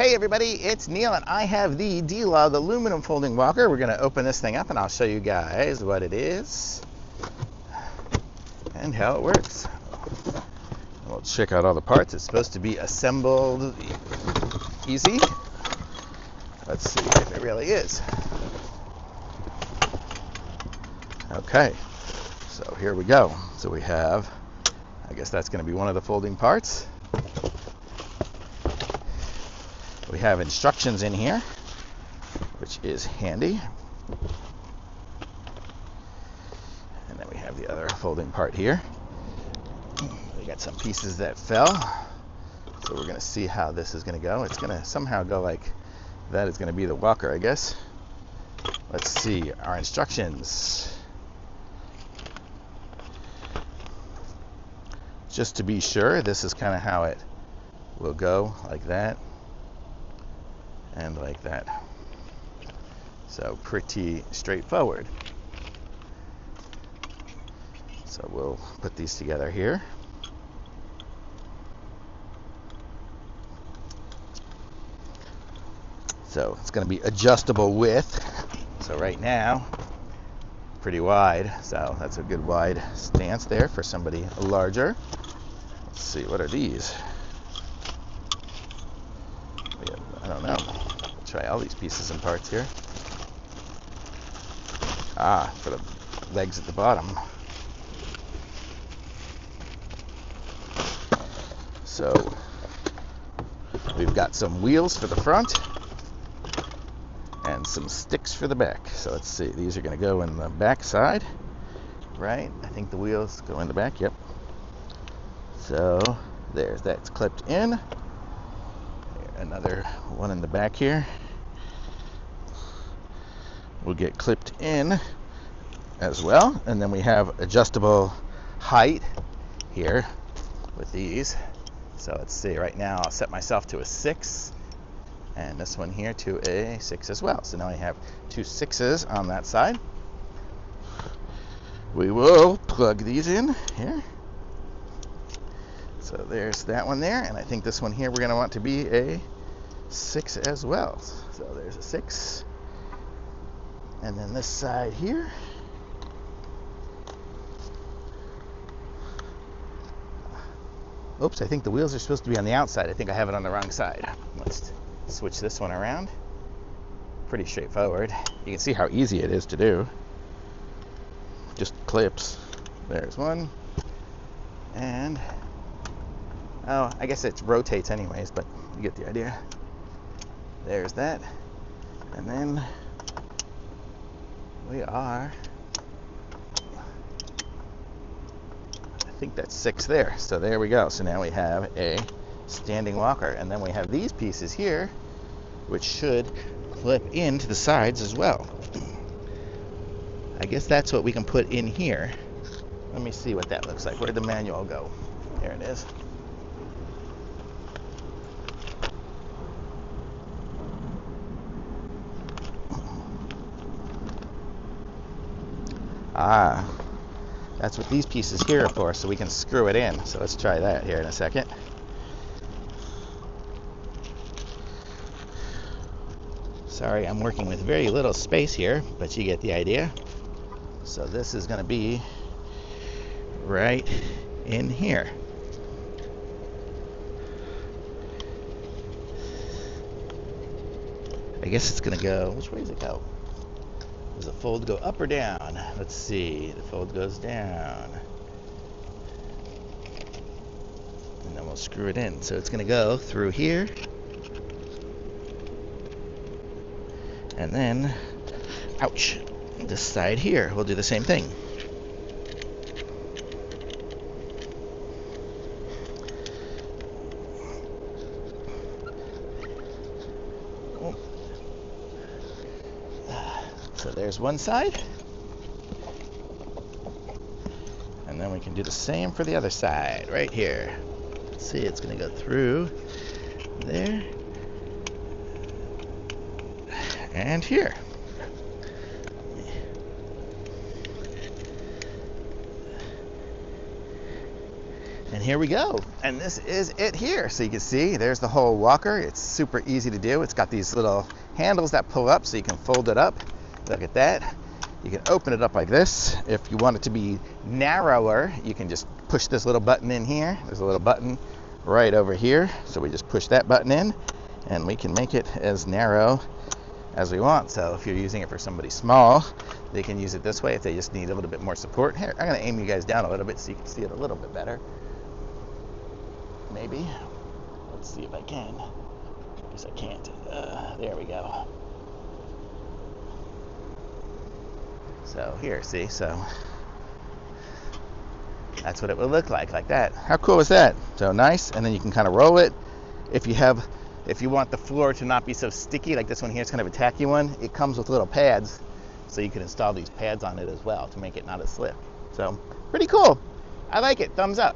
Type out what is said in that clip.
Hey everybody, it's Neil and I have the DELOG aluminum folding walker. We're going to open this thing up and I'll show you guys what it is and how it works. We'll check out all the parts. It's supposed to be assembled easy. Let's see if it really is. Okay, so here we go. So we have, I guess that's going to be one of the folding parts. We have instructions in here, which is handy. And then we have the other folding part here. We got some pieces that fell. So we're going to see how this is going to go. It's going to somehow go like that. Is going to be the walker, I guess. Let's see our instructions. Just to be sure, this is kind of how it will go, like that. And like that. So pretty straightforward. So we'll put these together here. So it's going to be adjustable width. So right now, pretty wide. So that's a good wide stance there for somebody larger. Let's see, what are these? I don't know. Try all these pieces and parts here. For the legs at the bottom. So we've got some wheels for the front and some sticks for the back. So let's see. These are going to go in the back side, right? I think the wheels go in the back. Yep. So there's that's clipped in. Another one in the back here will get clipped in as well, and then we have adjustable height here with these. So let's see, right now I'll set myself to a 6 and this one here to a 6 as well. So now I have 2 6s on that side. We will plug these in here. So there's that one there, and I think this one here we're going to want to be a 6 as well. So there's a 6. And then this side here. Oops, I think the wheels are supposed to be on the outside. I think I have it on the wrong side. Let's switch this one around. Pretty straightforward. You can see how easy it is to do. Just clips. There's one. And oh, I guess it rotates anyways, but you get the idea. There's that. And then we are, I think that's 6 there. So there we go. So now we have a standing walker. And then we have these pieces here, which should clip into the sides as well. I guess that's what we can put in here. Let me see what that looks like. Where'd the manual go? There it is. That's what these pieces here are for, so we can screw it in. So let's try that here in a second. Sorry, I'm working with very little space here, but you get the idea. So this is going to be right in here. I guess it's going to go, which way does it go? Does the fold go up or down? Let's see. The fold goes down. And then we'll screw it in. So it's going to go through here. And then, ouch, this side here. We'll do the same thing. So there's one side, and then we can do the same for the other side right here. Let's see, it's going to go through there and here. And here we go. And this is it here. So you can see there's the whole walker. It's super easy to do. It's got these little handles that pull up so you can fold it up. Look at that. You can open it up like this. If you want it to be narrower, you can just push this little button in here. There's a little button right over here. So we just push that button in and we can make it as narrow as we want. So if you're using it for somebody small, they can use it this way if they just need a little bit more support. Here, I'm going to aim you guys down a little bit so you can see it a little bit better. Maybe. Let's see if I can. I guess I can't. There we go. So here, see, so that's what it would look like that. How cool is that? So nice, and then you can kind of roll it. If you want the floor to not be so sticky, like this one here is kind of a tacky one, it comes with little pads, so you can install these pads on it as well to make it not as slip. So pretty cool. I like it. Thumbs up.